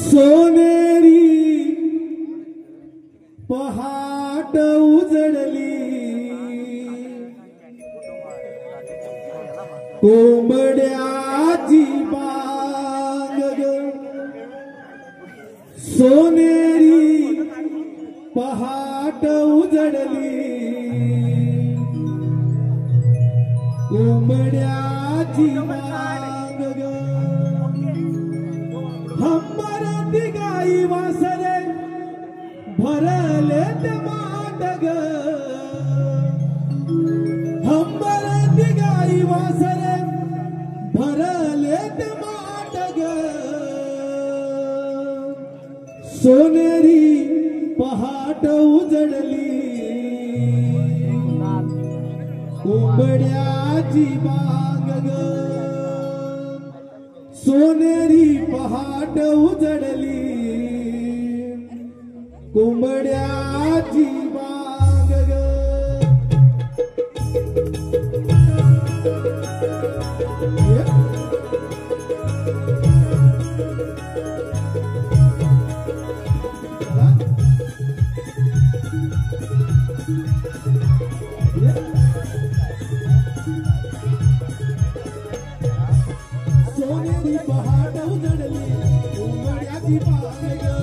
सोनेरी पहाट उजडली कोंबड्याची बांग ग सोनेरी पहाट उजडली कोंबड्याची बांग ग हंबर दिगाई वासरे भरले ते माटग हंबर दिगाई वासरे भरले ते माटग सोनेरी पहाट उजडली कोंबड्याची बांग ग सोनेरी पहाट उजडली कोंबड्याची बांग ग सोनेरी पहाट उजडली कोंबड्याची बांग ग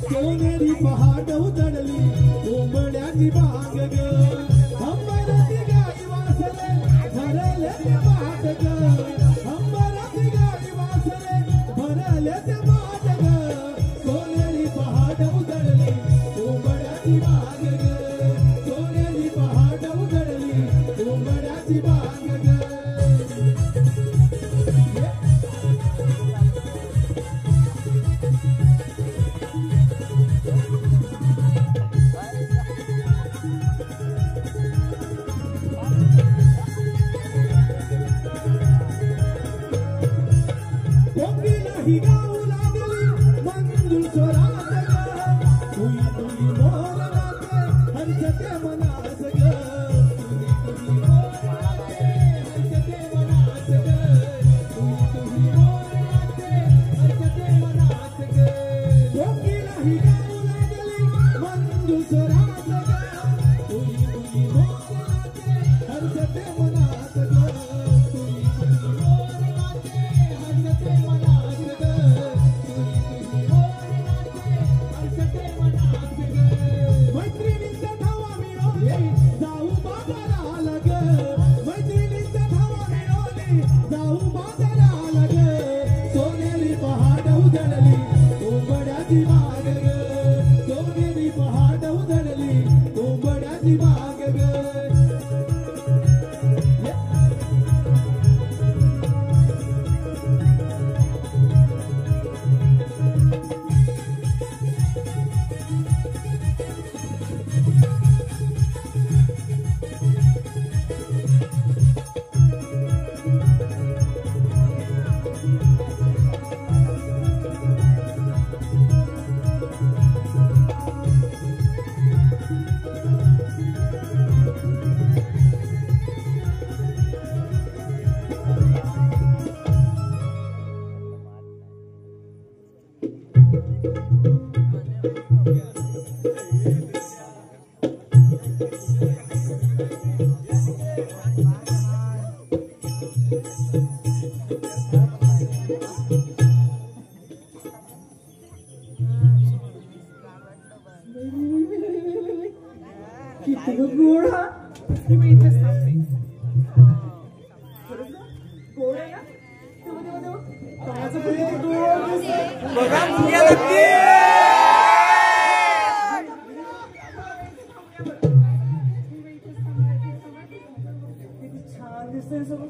सोनेरी पहाट उजडली कोंबड्याची बांग ग हंबर दिगाई वासरे भरले ते माट ग हंबर दिगाई वासरे भरले ते माट ग सोनेरी पहाट उजडली कोंबड्याची बांग ग सोनेरी पहाट उजडली कोंबड्याची बांग ग ही गाऊ लागली मंजूळ स्वरात ग तुई तुई मोर नाचे हर्षते मनास ग तुई मोर नाचे हर्षते मनास ग तुई मोर नाचे हर्षते मनास ग कोकिला ही गाऊ लागली मंजूळ स्वरात ग तुई तुई मोर नाचे हर्षते मनास ग तुई मोर नाचे हर्षते मनास मैत्रिणींचा धावा मिळवली जाऊ बाजाराला ग मैत्रिणींचा धावा मिळवली जाऊ बाजाराला ग सोनेरी पहाट उजडली कोंबड्याची बांग ग सोनेरी पहाट उजडली कोंबड्याची बांग ग गोडा तुम्ही इथेच थांबते गोड आहे ना पायाचं बघा मुंग्या लागते छान दिसतंय सगळं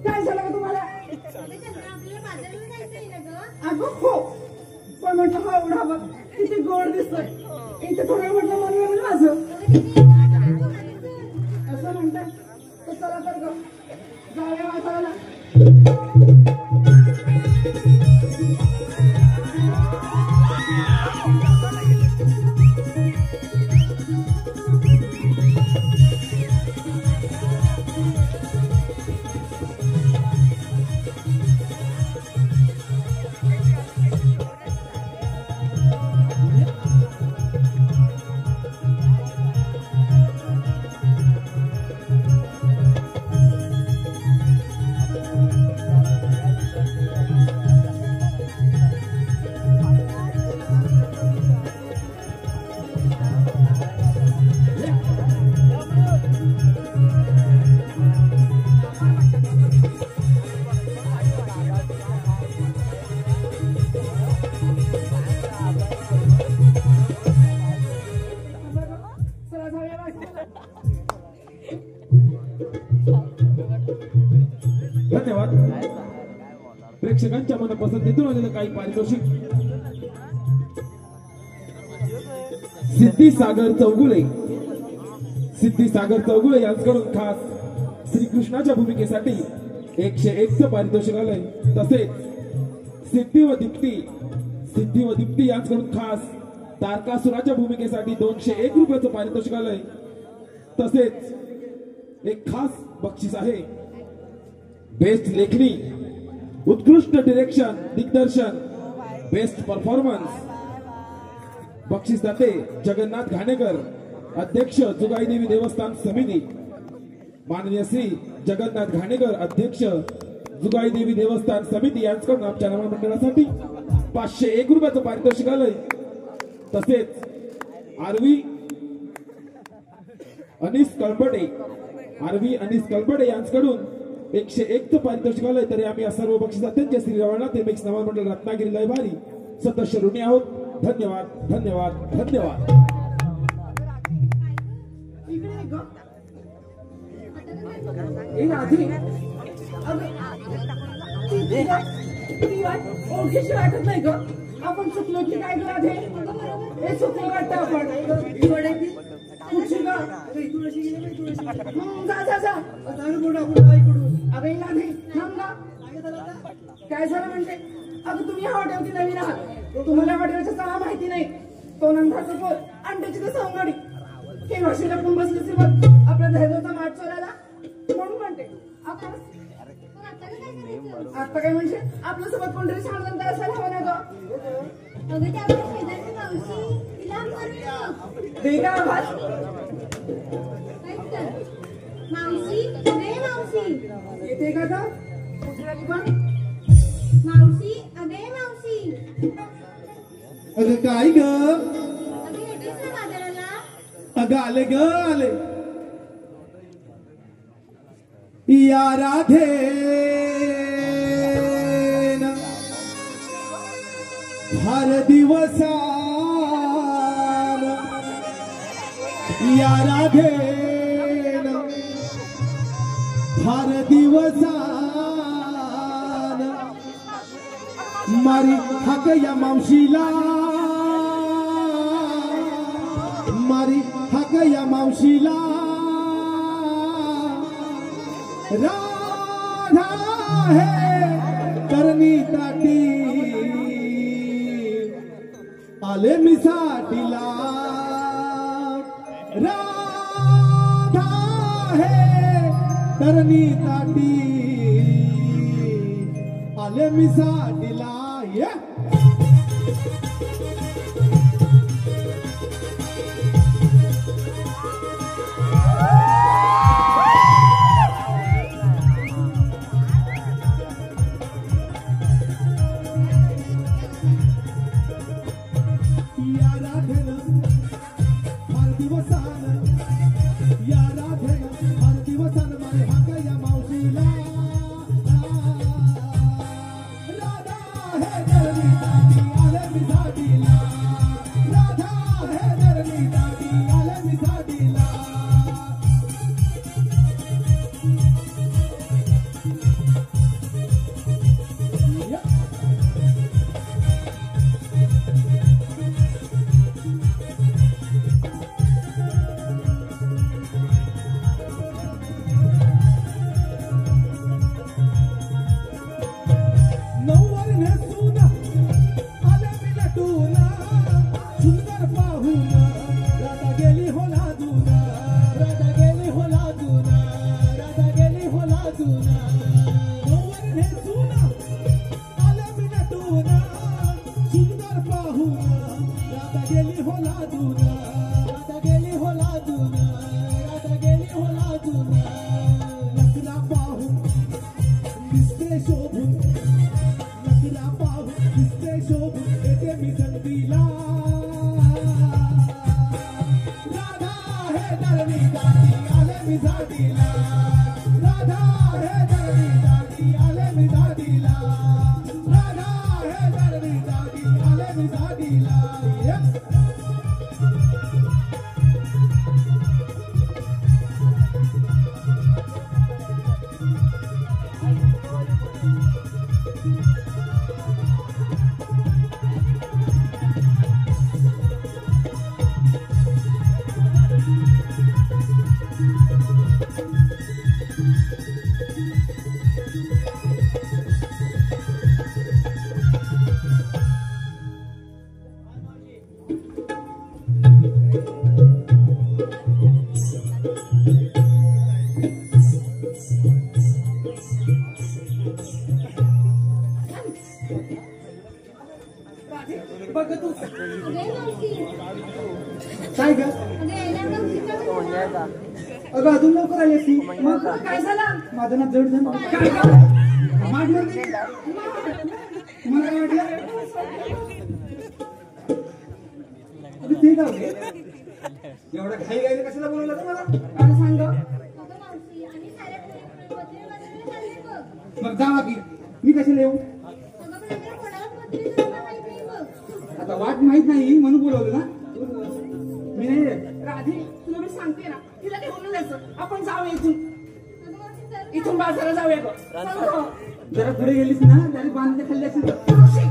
काय झालं का तुम्हाला अगं हो पण म्हटलं हा एवढा बघ किती गोड दिसतोय इथे थोडं म्हटलं मन वेगळं माझं असं म्हणतात तर चला तर ग जाऊया वाचायला प्रेक्षकांच्या मनपसंतीतून आलेलं काही पारितोषिक सिद्धी सागर चौगुले यांच्याकडून खास श्रीकृष्णाच्या भूमिकेसाठी 101 पारितोषिक आलंय। तसेच सिद्धी व दीप्ती यांच्याकडून खास तारकासुराच्या भूमिकेसाठी 201 रुपयाचं पारितोषिक आलंय। तसेच एक खास बक्षीस आहे बेस्ट लेखनी, उत्कृष्ट डिरेक्शन दिग्दर्शन, बेस्ट परफॉर्मन्स। बक्षीसदाते जगन्नाथ घाणेकर, अध्यक्ष जुगाई देवी देवस्थान समिती। माननीय श्री जगन्नाथ घाणेकर, अध्यक्ष जुगाई देवी देवस्थान समिती यांच्याकडून आमच्या नवा मंडळासाठी 501 रुपयाचं पारितोषिक आलंय। तसेच आरवी अनिस कळपडे यांच्याकडून 101 पारितोषिक आलंय। तरी आम्ही सर्व बक्षिसात्यांचे श्री रवळनाथ एमएक्स नवा मंडळ रत्नागिरी लयभारी सदस्य ऋणी आहोत। धन्यवाद धन्यवाद धन्यवाद। ओळखीशी वाटत नाही ग, आपण चुकलो की काय ग राधे? हे चुकलो वाटतं आपण। काय झालं म्हणजे? अगं तुम्ही ह्या हॉटेलची नवीन आहात, तुम्हाला हॉटेलच्या चला माहिती नाही। तो नंतरचा पोल अंड्याची तर सवंगडी हे वर्षी लपून बसले श्रीमत आपल्या धैर्याचा माठ चोरायला म्हणून म्हणते आपण आता काय म्हणजे आपल्यासोबत कोणतरी छान असायला हवं ना ग? ते का आवाज येते का तर पण अगं काय ग? अगं आले ग आले या राधे हर दिवसान या राधे हर दिवसान मारी हक या मावशीला मारी हक या मावशीला राधा है करणी ताटी आले मिसाटीला राधा है करणी ताटी आले मिसाटीला ये बघ तू अरे मावशी, काय ग अरे यायला एवढा उशीर का झाला? अगं अजून लवकर आली असती मग काय झालं माझं ना जड झालं काय ग मारलं नाही तुम्हाला काय वाटलं अगं ते जाऊ दे एवढा घाई घाई कशाला बोलवलं तुम्हाला काय सांग अगं मावशी, आम्ही साऱ्या पत्रे वाजवायला चालले बघ. मग जावा की मी कशाला येऊ अगं पण आम्हाला कोणाला पत्रे करायला माहित नाही बघ. आता वाट माहित नाही म्हणून बोलवलं ना मी नाही येत. राधे तुला मी सांगते ना तिला घेऊन जायचं आपण जाऊ इथून अगं मावशी, जरा इथून बाजाराला जाऊया गं. चल गं. जरा पुढे गेलीस ना त्याने बांधले खाल्ले असेल मावशी.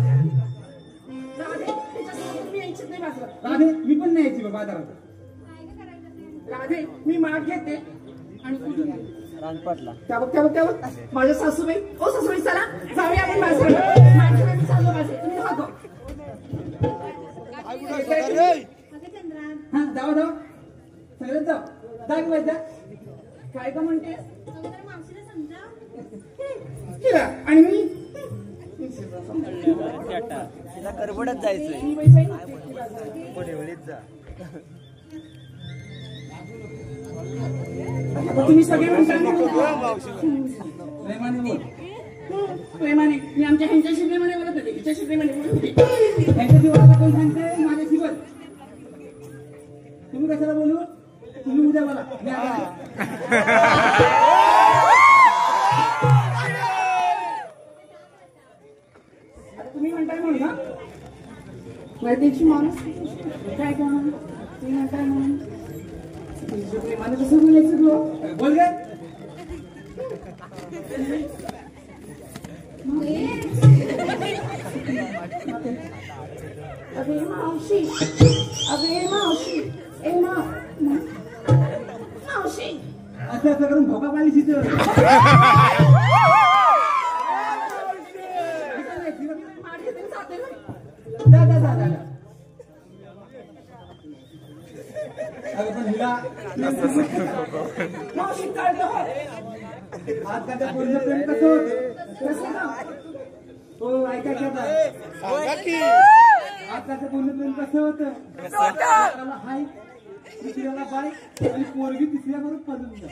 राधे तिच्यासोबत मी यायचीच नाही बाजारात. राधे मी पण नाही यायची बा बाजारात काय गं करायचं ते? राधे मी माग घेते आणि कुठून त्या बघ माझ्या सासूबाई ओ सासूबाई चला जाऊया आपण बाजारात माझ्या मी चाललो बाजार तुम्ही राहा गं. अगं चंद्रा, हा जावा सगळ्यात जाऊ जाग वाजता काय गं म्हणतेस अगं जरा मावशीला समजाव. हिरा आणि मी तिला करबडच जायचंय मी बाई जाईन. आता तुम्ही सगळे म्हणता प्रेमाने बोल प्रेमाने मी आमच्या ह्यांच्याशी प्रेमाने बोलत होते हिच्याशी प्रेमाने बोलत होते. त्यांच्याशी बोलायला कोण सांगते माझ्याशी बोल तुम्ही कशाला बोलू तुम्ही उद्या बोला मी आता आले. आता तुम्ही म्हणताय म्हणून ना माहितीची माणूस काय का म्हणून तुम्ही म्हणताय म्हणून तुमच्या प्रेमाने कसं बोलायचं गं? बोल गे अगे मावशी अगे मावशी ए मावशी असं असं करून भोका पाणी शिजव जा जा जा जा अगं पण हिला मावशी कळलं हो. आज का त्या पोरीचं प्रेम कसं होतं कसं ना? हो ऐकायचं आता आज का त्या पोरीचं प्रेम कसं होतं एकाला हाय दुसऱ्याला बाय आणि पोरगी तिसऱ्या बरोबर पडून जाते.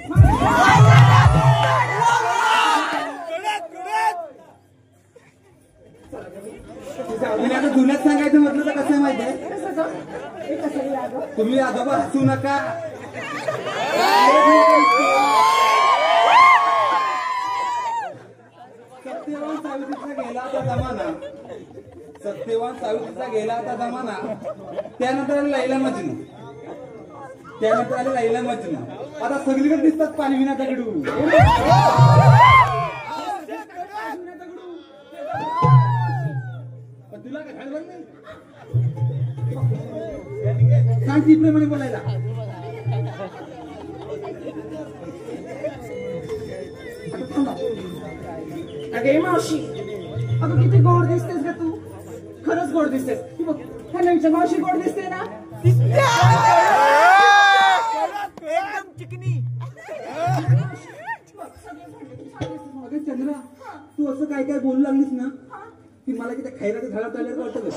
तुम्ही आता जुन्यात सांगायचं म्हटलं तर कसं आहे माहिती आहे कसं गं? हे कसं हे अगं? तुम्ही आजोबा हसू नका सत्यवान सावित्रीचा गेला आता जमाना सत्यवान सावित्रीचा गेला आता जमाना त्यानंतर आले लैला मजनू त्यानंतर आले लैला मजनू आता सगळीकडे दिसतात पाणी विना दगडू पण तुला काय झालं नाही सांग ती प्रेमाने बोलायला अगे मावशी अगं किती गोड दिसतेस ग तू खरंच गोड दिसतेस ती बघ ह्या नवीच्या मावशी गोड दिसते ना एकदम चिकनी अगं चंद्रा तू असं काय काय बोलू लागलीस ना की मला किती खैराचं झाडात आल्याचं वाटतं बघ.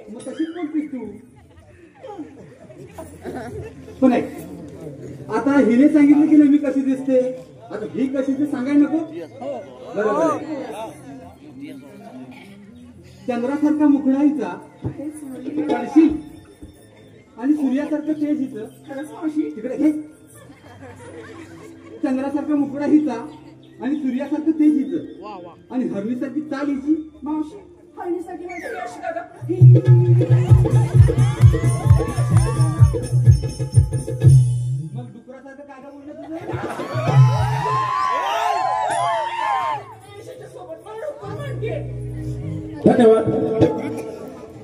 मग तशीच बोलतीस तू पण ऐक आता हिने सांगितलं की मी कशी दिसते आता ही कशी ते सांगायला नको बरोबर चंद्रासारखा मुखडाईचा पडशील आणि सूर्यासारखं तेज हिचं खरंच मावशी तिकडे घे चंद्रासारखा मुकडा हिचा आणि सूर्यासारखं तेज हिचं आणि हरणीसारखी चाल हिची मावशी हळणीसाठी माझी अशी का गं? मग डुकरासारखं काय बोललं तुझं सोबत मला डोकं म्हणते. धन्यवाद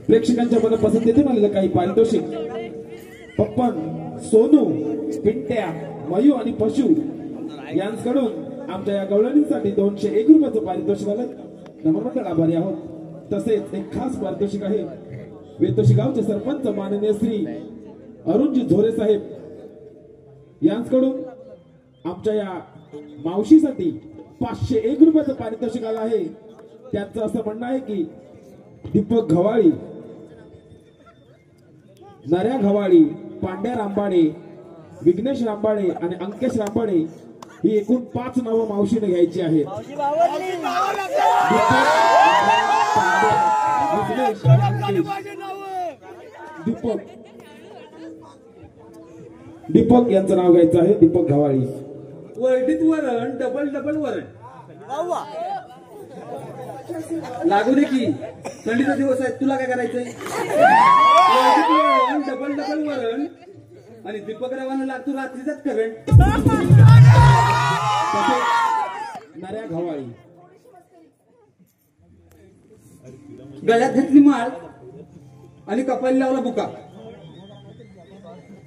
प्रेक्षकांच्या मनपसंतीतून आलेलं काही पारितोषिक पप्पन, सोनू, पिंट्या, मयू आणि पशु यांच्याकडून आमच्या या गवळणींसाठी 201 रुपयाचं पारितोषिक आलं. नम्र आभारी आहोत. तसेच एक खास पारितोषिक आहे. वेतोशी गावचे सरपंच माननीय श्री अरुणजी झोरे साहेब यांच्याकडून आमच्या या मावशीसाठी 501 रुपयाचं पारितोषिक आलं आहे. त्यांचं असं म्हणणं आहे की दीपक घवाळी, नऱ्या घवाळी, पांड्या रांबाडे, विघ्नेश रांबाडे आणि अंकेश रांबाडे ही एकूण 5 नावं मावशीने घ्यायची आहेत. दीपक यांचं नाव घ्यायचं आहे. दीपक घवाळी. वरडीत वरण, डबल डबल वरण. लागू दे की थंडीचा दिवस आहे, तुला काय करायचंय? वरडीत वरण, डबल डबल वरण आणि दीपक रावांना लागतो रात्रीचाच करंट. नऱ्या घवाळी. गळ्यात घातली माळ आणि कपाली लावला बुका.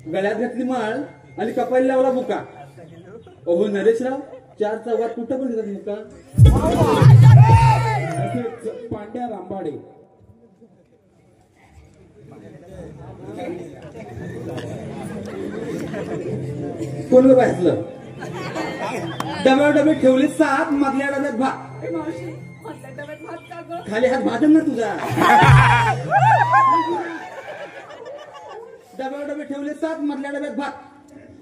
गळ्यात घातली माळ आणि कपाली लावला बुका. ओहो नरेशराव, 4 चौघात कुठं पण येतात मुका. तसेच पांड्या रांबाडे. कोण ग बाहेरलं? डब्यावर डबे ठेवले 7, मधल्या डब्यात भात. मावशी मधल्या डब्यात भात का गं? खाली हात भाजन ना तुझा. डब्यावर डबे ठेवले 7, मधल्या डब्यात भात.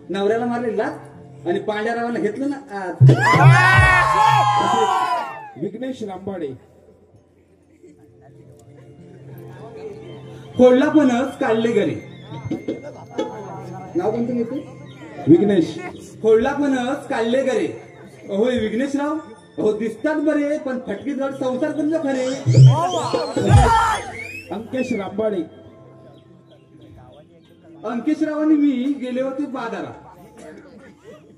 नवऱ्याला मारले लाच आणि पांड्यारावाला घेतलं ना आत. विघ्नेश रांबाडे. फोडला फणस काढले घरी. नाव कोणतं घेते? विघ्नेश. फोडला फणस काढले घरे. अहो विघ्नेशराव, अहो दिसतात बरे पण फटकी जड संसार करतो खरे. अंकेश रांबाडे. अंकेशरावांनी मी गेले होते बाजारात.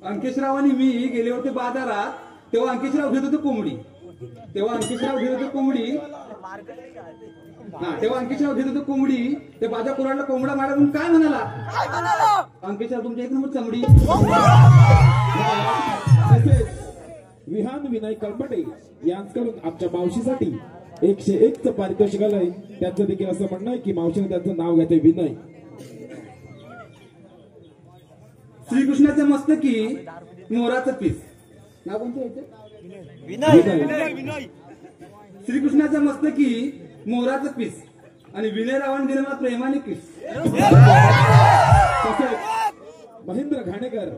अंकेशरावांनी मी गेले होते बाजारात. तेव्हा अंकेशराव घेत होते कोंबडी. तेव्हा अंकेशराव घेत होते कोंबडी. तेव्हा अंकेशराव घेत होते कोंबडी. ते बाजार कोराडला कोंबडा मारा म्हणून काय म्हणाला? अंकेशराव तुमच्या 1 नंबर चमडी. तसेच विहान विनय कलपटे यांच्याकडून आमच्या मावशीसाठी 101चं पारितोषिक आलंय. त्यांचं देखील असं म्हणणं आहे की मावशीने त्यांचं नाव घ्यायचंय विनय. श्रीकृष्णाच्या मस्तकी मोराचं पीस. नाव कोणतं यायचं? विनय. श्रीकृष्णाच्या मस्तकी मोराचं पीस आणि विनयरावांनी दिलं मला प्रेमाने किस. तसेच महेंद्र घाणेकर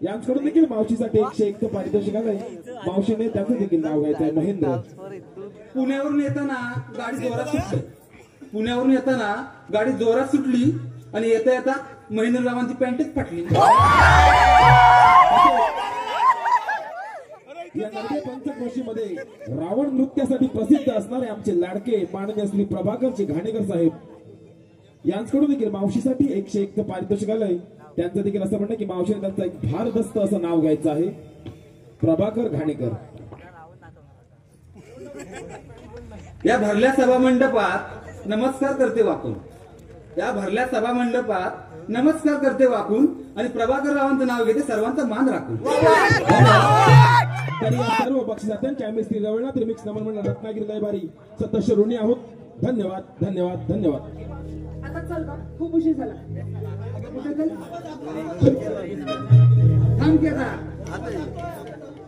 यांच्याकडून देखील मावशीसाठी 101चं पारितोषिक आलंय. मावशीने त्याचं देखील नाव घ्यायचंय महेंद्र. पुण्यावरून येताना गाडी जोरात सुटली. पुण्यावरून येताना गाडी जोरात सुटली आणि येता येता महेंद्ररावांची पॅन्टच फाटली. या नरडे पंचक्रोशीमध्ये रावण नृत्यासाठी प्रसिद्ध असणारे आमचे लाडके माननीय श्री प्रभाकरजी घाणेकर साहेब यांच्याकडून देखील मावशीसाठी 101चं पारितोषिक आलंय. त्यांचं देखील असं म्हणणं की मावशीने त्यांचं एक भारदस्त असं नाव घ्यायचं आहे. प्रभाकर घाणेकर. या भरल्या सभा मंडपात नमस्कार करते वाकून. या भरल्या सभा मंडपात नमस्कार करते वाकून आणि प्रभाकर रावांचं नाव घेते सर्वांचा मान राखून. तर या सर्व बक्षिसात्यांच्या आम्ही श्री रवळनाथ रिमिक्स नमन मंडळ रत्नागिरी दयबारी सतस्य ऋणी आहोत. धन्यवाद धन्यवाद धन्यवाद. आता चल का? खूप उशीर झाला. कुठे चल? थांब की आता.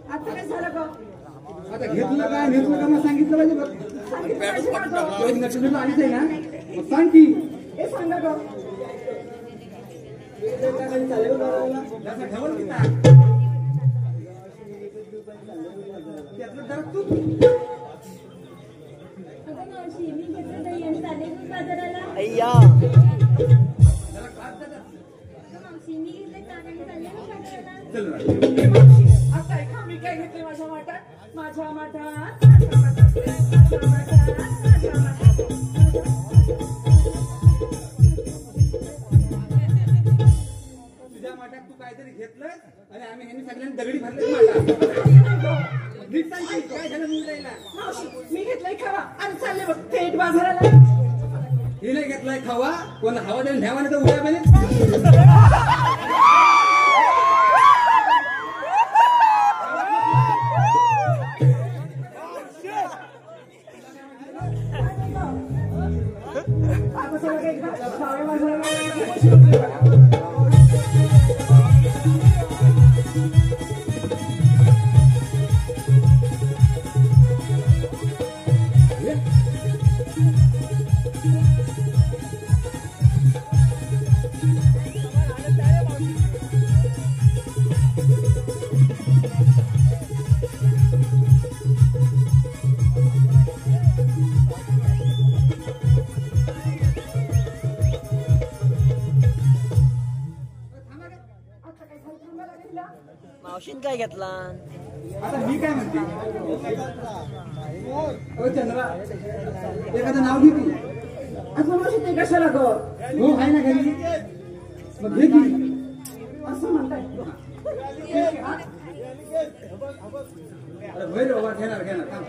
आता काय झालं का? आता घेतलं काय घेतलं का मग सांगितलं पाहिजे बघ. सांगितलं पाहिजे ना गं? एक नक्षत्र आलीच आहे ना, मग सांग की. हे सांगा का? त्याचं ठेवलं की नाही? त्यातलं जरा तू अगं मावशी, मी घेतलं दही आणि चालले मी बाजाराला. जरा खात जा. अगं मावशी, मी घेतलं ताक आणि चालले मी बाजाराला. चल रा. हे मावशी, आता ऐका मी काय घेतले माझ्या माठात? माझ्या माठात, माझ्या माठात, माझ्या माठात, माझ्या माठात. तुझ्या माठात तू काहीतरी घेतलं आणि आम्ही ह्यांनी सगळ्यांनी दगडी भरले माठात. नीट सांग की काय झालं मुंबईला? मावशी, मी घेतलंय खावा आणि चालले बघ थेट बाजाराला. हिने घेतलाय खावा कोण हवा देऊन ठेवाने तर उद्या बेने आता सगळं काही एकदा सावे वाजवायला आता काय झालं थांबा लागेल ना? मावशीन काय घेतला आता मी काय म्हणते ओ चंद्रा एखादं नाव घे की असं मावशी ते कशाला गं? हो आहे ना घरी मग घे की असं म्हणताय अरे होय रे बाबा घेणार घेणार थांब.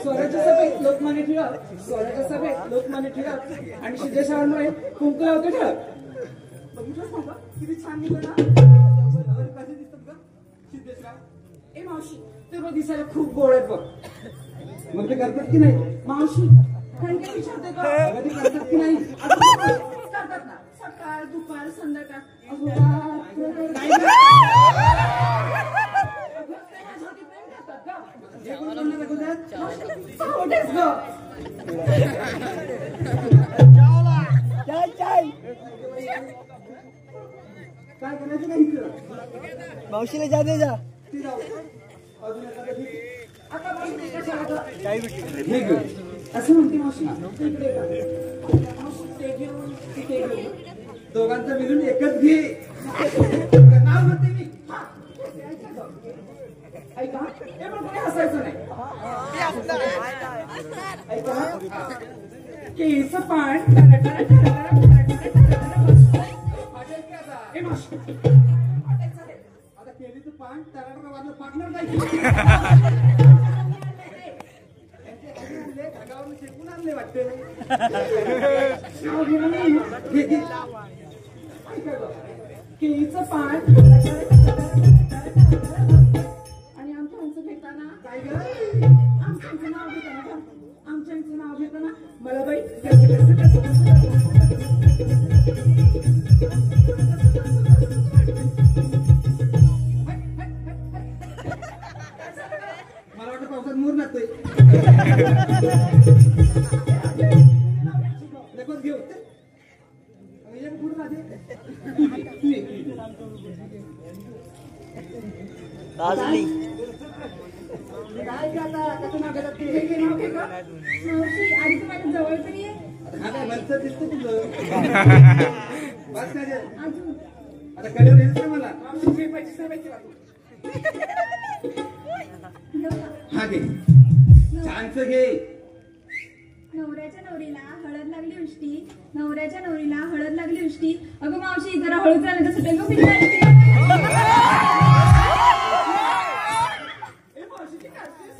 स्वराज्य सभेत लोकमान्य टिळक स्वराज्य सभेत लोकमान्य टिळक आणि सिद्धेश्वरांमुळे कुंकू लावतो टिळक बघितलंच नव्हतं किती छान निघलं ना अरे कसे दिसतात का सिद्धेश्वर ए मावशी ते रोज दिसायला खूप गोड आहेत बघ मग ते करतात की नाही मावशी काही काही विचारते का अगं ते करतात की नाही करतात ना सकाळ दुपार संध्याकाळ अहो, रात्र- नाही गं. अगं, ते माझ्यावरती प्रेम करतात गं. हे कोण कोणाला दाखवतात? सावटेच गं. काय करायचं काय इकडं मावशीला जा दे जा ती जाऊ अजून एखादं घे. आता मावशी ते कशाला गं? घे गं. असं म्हणते मावशी तू इकडे का? मावशी ते घेऊन तिथे घेऊन दोघांचं मिळून एकच घे नाव म्हणते मी हा, ते ऐका गं. ऐका हे पण कोणी हसायचं नाही ऐका केस पान ए मावशी आता केलीचं पान तराटा वाजलं पाकणार नाही घागावरून शेकून आणले वाटते नाव घेणं नाही ना. घे घे केळीचं पान आणि आमचं घेताना काय ग आमचं नाव घेताना का? आमचं नाव घेताना मला बाई मला वाटतं पावसात मोर नाचतोय नकोच घेऊ एक फूट राहते भाजली काय आता कसं नाव घेतात ते हे नाव घे का? मावशी आधी तुम्हाला जवळ तरी ये. हा काय भलतं दिसतं तुझं बस काय ते? अजून आता कडेवर येत का मला मावशी झेपायची सवयची वाटू. हा घे छानच घे नवऱ्याच्या नवरीला हळद लागली उष्टी नवऱ्याच्या नवरीला हळद लागली उष्टी अगं मावशी जरा हळद झालं तर सुटेल गं पिल्ला ए मावशी ती करतेस?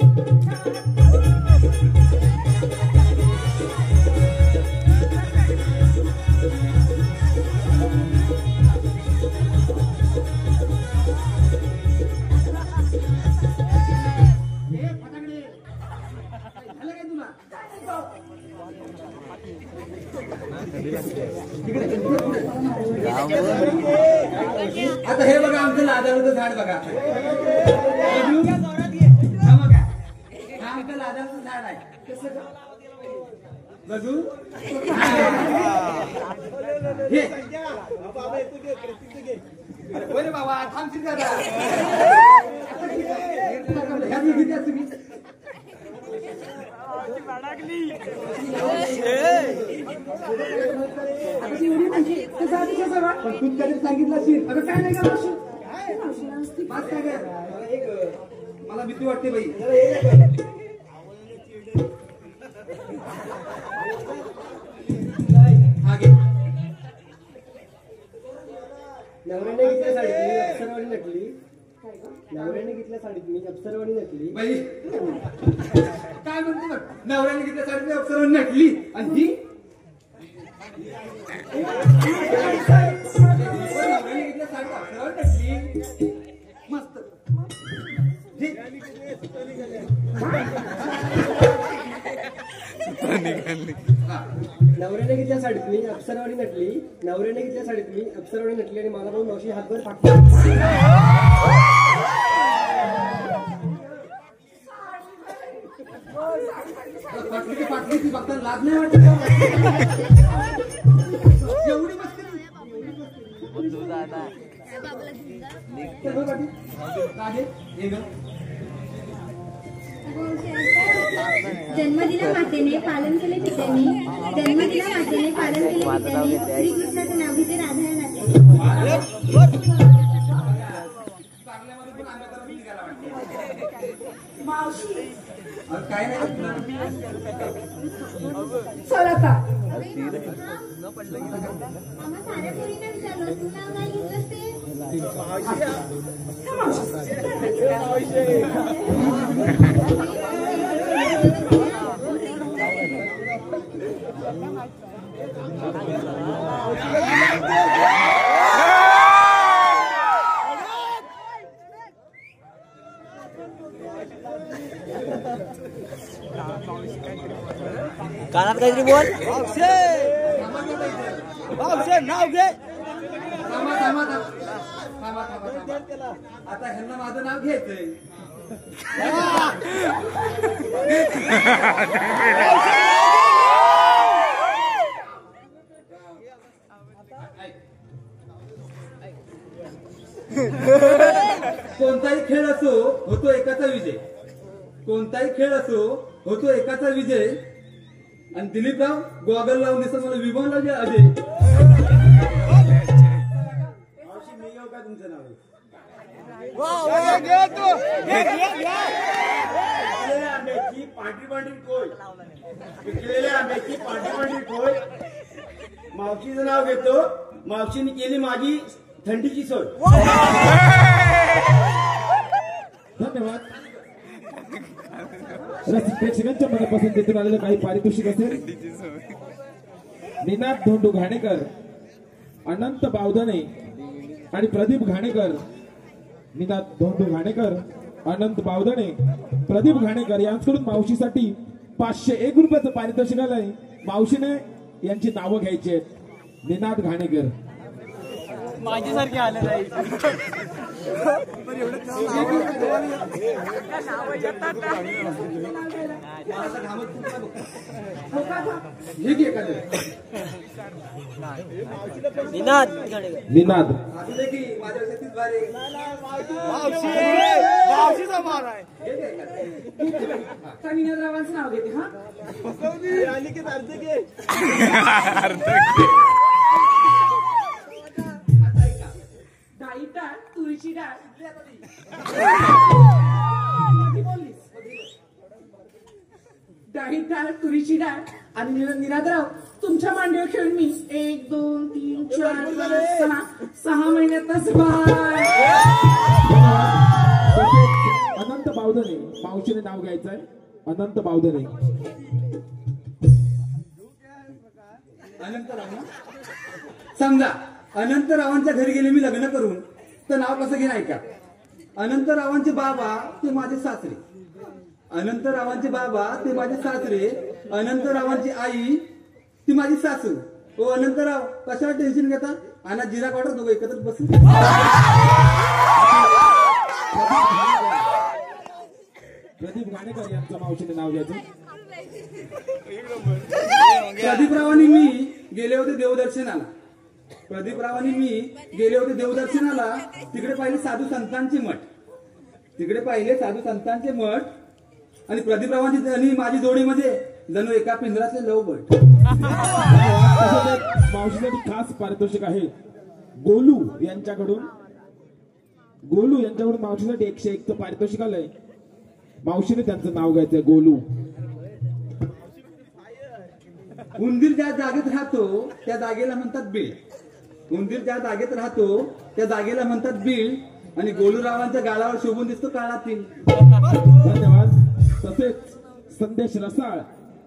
हे फटाकडे झालं काय तुला आता हे बघा आमचं लादाळूचं झाड बघा हा बघा हा आमचं लादाळूचं झाड आहे कसं बघू हे अरे बोले बाबा थांबशील का आता? ह्या मी घेते तुम्ही आता ती एवढी म्हणजे कसं आधीच्या सगळं पण तू कधी सांगितलं असेल अगं काय नाही का मावशी मावशीला असती बस काय गं? मला भीती वाटते बाई हा घे नवऱ्याने घेतल्या साडीत मी अप्सरवाणी नटली नवऱ्याने घेतल्या साडीत मी अप्सरवाणी नटली बाई काय म्हणते बघ नवऱ्याने घेतल्या साडी अप्सरा नटली आणि ही नवऱ्याने घेतल्या साडीत मी अप्सरवाणी नटली, नवऱ्याने घेतल्या साडीत मी अप्सरवाणी नटली आणि मला बघून मावशी हातभर फाटली. फाटली ती फक्त लाज नाही वाटत का? एवढी मस्ती जन्म दिला मातेने पालन केले पित्याने, जन्म दिला मातेने पालन केले पित्याने, श्रीकृष्णाचे नाव घेते राधा नाते. मावशी काय नाही चल आता आम्हा साऱ्या पोरींना विचारलं तू नाव नाही घेतलंस ते. कानात काहीतरी बोल. नाव घे. आता ह्यांना माझं नाव घ्यायचंय. कोणताही खेळ असो होतो एकाचा विजय, कोणताही खेळ असो होतो एकाचा विजय. आणि दिलीपराव गॉगल लावून दिसत मला विमान लावले अजय. मी येऊ का तुमचं नाव? आंब्याची पांढरी पांढरी कोय, पिकलेल्या आंब्याची पांढरी पांढरी कोय. मावशीचं नाव घेतो. मावशीने केली माझी थंडीची सोय. धन्यवाद. रसिक प्रेक्षकांच्या मनापासून आलेलं काही पारितोषिक असेल. निनाद धोंडू घाणेकर, अनंत बावधने आणि प्रदीप घाणेकर. निनाद धोंडू घाणेकर, अनंत बावधने, प्रदीप घाणेकर यांच्याकडून मावशीसाठी 501 रुपयाचं पारितोषिक आलंय. मावशीने यांची नावं घ्यायची आहेत. निनाद घाणेकर. माझ्यासारखे आले नाही. निनाद निनाद असू दे की माझ्या तीच भारी. निनादरावांचं नाव घेते. हा डाळी डाळ, तुरीची डाळ. डाळी डाळ, तुरीची डाळ आणि निनादराव तुमच्या मांडीवर खेळून मी 1 2 3 4 5 6 महिन्यातच बाय. अनंत बावधने, मावशीने नाव घ्यायचंय. अनंत बावधने. अनंतराव ना? समजा अनंतरावांच्या घरी गेले मी लग्न करून, तर नाव कसं घेणार का? अनंतरावांचे बाबा ते माझे सासरे, अनंतरावांचे बाबा ते माझे सासरे, अनंतरावांची आई ती माझी सासू. ओ अनंतराव कशावर टेन्शन घेता? आणि जिरा पावडर दोघं एकत्र बसून. प्रदीप घाणेकर यांचं मावशीने नाव घ्यायचं. प्रदीपरावांनी मी गेले होते देवदर्शनाला. प्रदीपरावांनी मी गेले होते देवदर्शनाला. तिकडे पाहिले साधू संतांचे मठ, तिकडे पाहिले साधू संतांचे मठ. आणि प्रदीपरावांची आणि माझी जोडी म्हणजे जणू एका पिंजराचे लव बर्ड. मावशीसाठी खास पारितोषिक आहे गोलू यांच्याकडून. गोलू यांच्याकडून मावशीसाठी 101चं पारितोषिक आलंय. मावशीने त्यांचं नाव घ्यायचंय. गोलू. उंदीर ज्या जागेत राहतो त्या जागेला म्हणतात बीळ. उंदीर ज्या जागेत राहतो त्या जागेला म्हणतात बीळ. आणि गोलूरावांच्या गालावर शोभून दिसतो काळा तीळ. धन्यवाद. तसेच संदेश रसाळ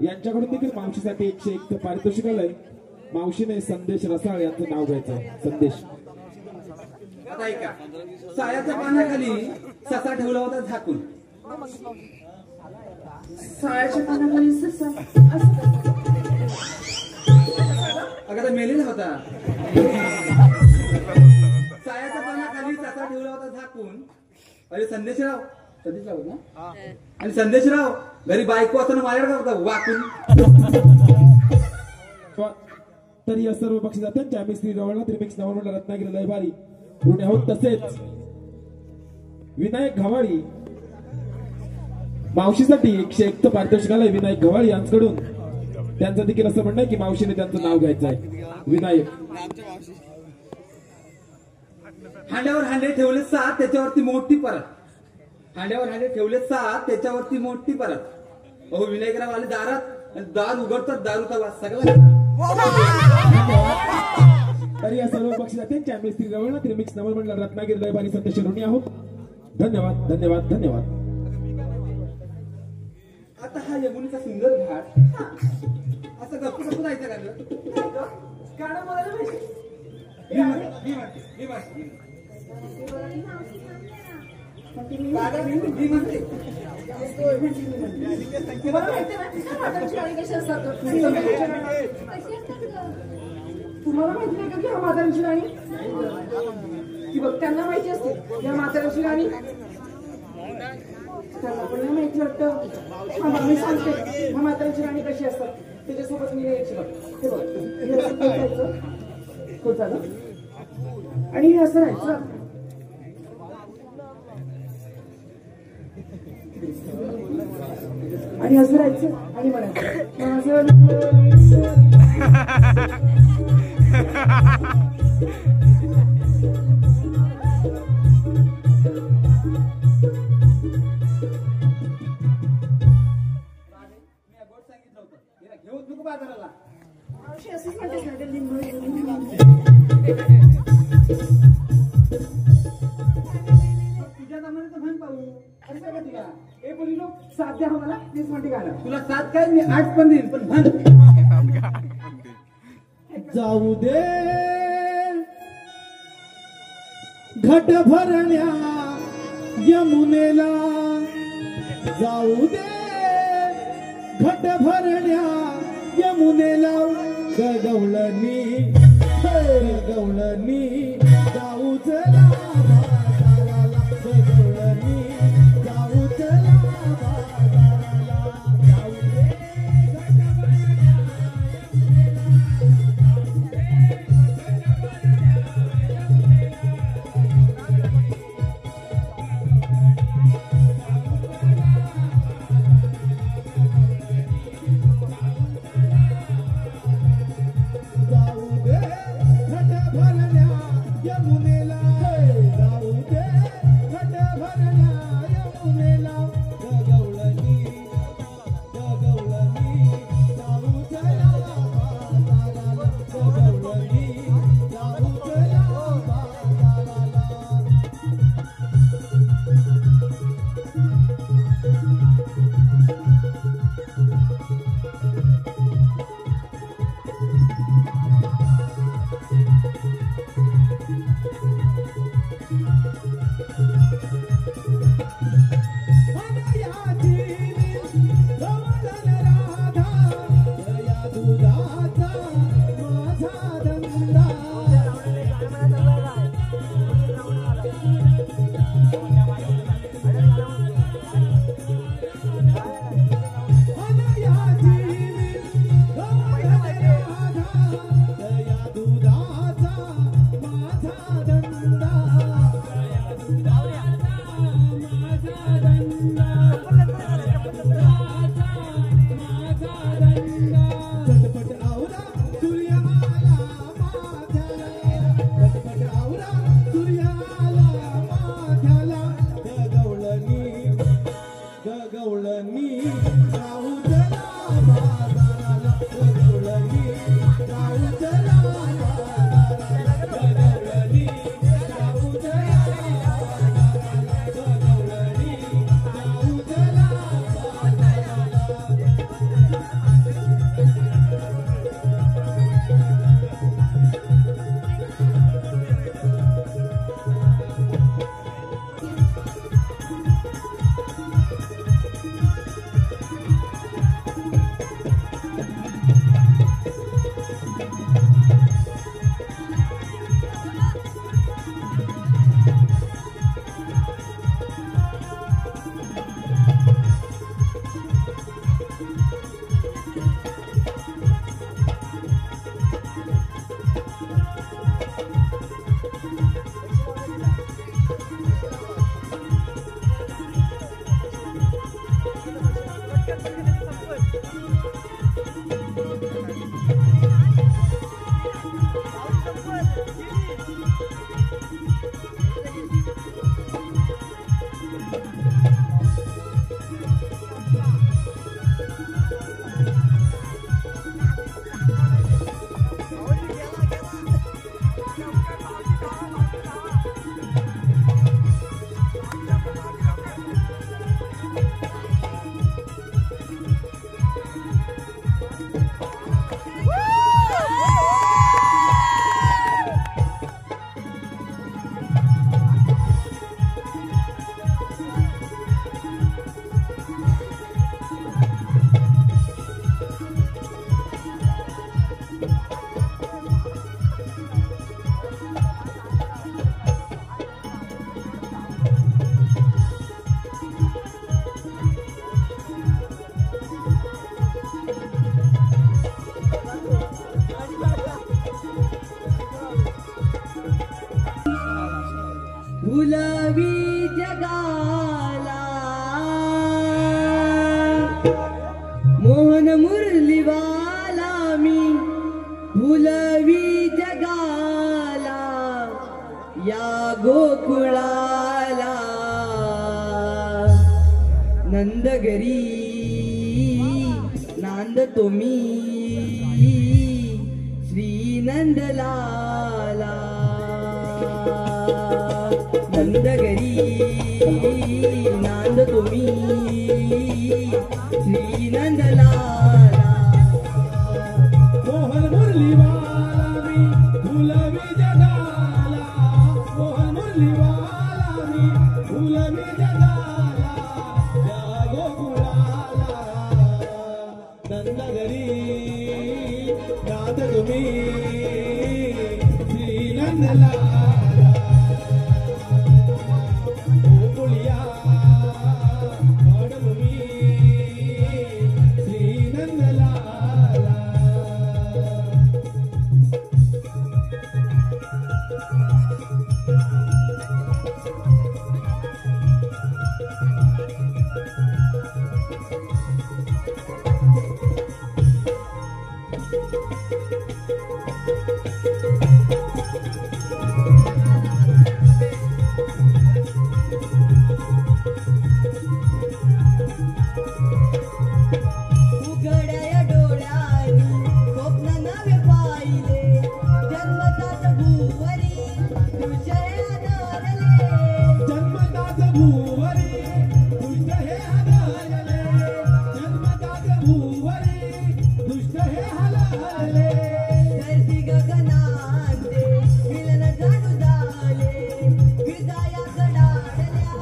यांच्याकडून देखील मावशीसाठी 101चं पारितोषिक आलंय. मावशीने संदेश रसाळ यांचं नाव घ्यायचंय. संदेश. आता ऐका, सायाच्या पानाखाली ससा ठेवला होता झाकून. सायाच्या पानाखाली ससा असं मेलेला होता सायाच्या पानाखाली चाचा ठेवला होता झाकून. अरे संदेशराव होत ना आणि संदेशराव घरी बायको असताना माझ्याकडे होता वाकून. तर या सर्व बक्षिसात्यांच्या आम्ही श्री रवळनाथ रिमिक्स नवरमंडळ रत्नागिरी लयबारी ऋणी आहोत. तसेच विनायक घवाळी मावशीसाठी 101 पारितोषिक आलंय विनायक घवाळी यांच्याकडून. त्यांचं देखील असं म्हणणं आहे की मावशीने त्यांचं नाव घ्यायचं आहे. विनायक हांड्यावर हांडे ठेवले 7 त्याच्यावरती मोठी परत. हांड्यावर हांडे ठेवले 7 त्याच्यावरती मोठी परत. अहो विनायकराव आले दारात आणि दार उघडतात दारूचा वास सगळा. तर या सर्व बक्षिसात्यांच्या आम्ही श्री रवळनाथ रिमिक्स नवरमंडळ रत्नागिरी लयबारी सत्तेशी ऋणी आहोत. धन्यवाद धन्यवाद धन्यवाद. आता हा यमुनेचा सुंदर घाट असं गप्प गप्प जायचं का ग? गाणं बोलायला पाहिजे. मी म्हणते तुम्हाला माहिती आहे ना म्हाताऱ्याची गाणी कशी असतात? कशी असतात गं? तुम्हाला माहिती नाही का की हा म्हाताऱ्याची गाणी की बघ त्यांना माहिती असते या म्हाताऱ्याची गाणी त्यांना पण नाही माहिती वाटतं. हा मी सांगते ह्या म्हाताऱ्याची गाणी कशी असतात त्याच्यासोबत मी यायची बघ. हे बघ हे असं करायचं हो झालं आणि हे असं राहायचं आणि असं राहायचं आणि म्हणायचं माझं घेऊन नको बाजाराला. मावशी असंच म्हणतेस ना ते लिंबू तुझ्या जमान्याचं म्हण पाहू. असं का तुला ए बोली लोक साथ द्या मला प्लीज म्हणते गाणं. तुला 7 काय मी 8 पण देईन पण म्हण. जाऊ दे घट भरण्या यमुनेला जाऊ दे घट भरण्या यमुनेला गवळणी जाऊ चला बाजाराला गवळणी जाऊ चला बाजाराला जाऊ दे जाऊ भुलवी जगाला मोहन मुरलीवाला मी भुलवी जगाला या गोकुळाला नंदगरी नांदतो मी श्री नंदलाला नंदगरी नांदतो मी श्री नंदलाला मोहन मुरलीवाला मी भुलवी जगाला मोहन मुरलीवाला मी भुलवी जगाला या गोकुळाला नंदगरी नाद तुम्ही श्री नंदलाला गोकुळिया तुम्ही श्री नंदलाला उघड्या डोळ्यांनी स्वप्न नवे पाहिले जन्मताच भुवरी तुझे आदरले जन्मताच भुवरी दुष्ट हे हलले जन्मताच भुवरी दुष्ट हे हलले धरती गगनांते मिलन जाणू झाले विजाया गडाडल्या